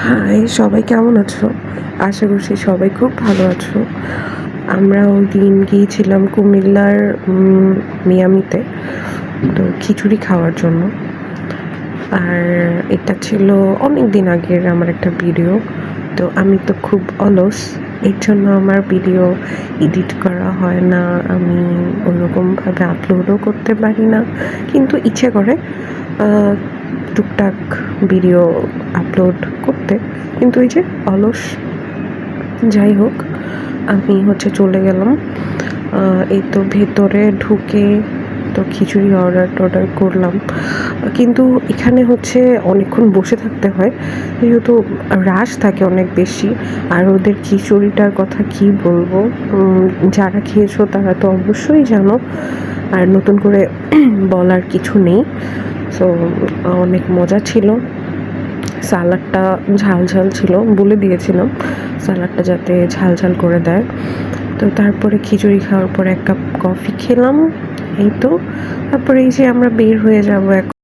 High, সবাই কেমন আছো? আশা করছি সবাই খুব ভালো আছো। আমরা ওই দিন গিয়েছিলাম কুমিল্লার মিয়ামিতে, তো খিচুড়ি খাওয়ার জন্য। আর এটা ছিল অনেক দিন আগের আমার একটা ভিডিও। তো আমি তো খুব অলস, এর জন্য আমার ভিডিও এডিট করা হয় না, আমি ওরকমভাবে আপলোডও করতে পারি না, কিন্তু ইচ্ছে করে টুকটাক ভিডিও আপলোড করতে, কিন্তু এই যে অলস। যাই হোক, আমি চলে গেলাম। এই তো ভেতরে ঢুকে তো খিচুড়ি অর্ডার করলাম, কিন্তু এখানে অনেকক্ষণ বসে থাকতে হয়, যেহেতু রাশ থাকে অনেক বেশি। আর ওদের খিচুড়িটার কথা কি বলবো, যারা খেয়েছো তারা তো অবশ্যই জানো, আর নতুন করে বলার কিছু নেই। সো অনেক মজা ছিল। সালাডটা ঝাল ঝাল ছিল, বলে দিয়েছিলাম সালাডটা যাতে ঝাল ঝাল করে দেয়। তো তারপরে খিচুড়ি খাওয়ার পর 1 কাপ কফি খেলাম। এই তো, তারপরে এই যে আমরা বের হয়ে যাব এখন।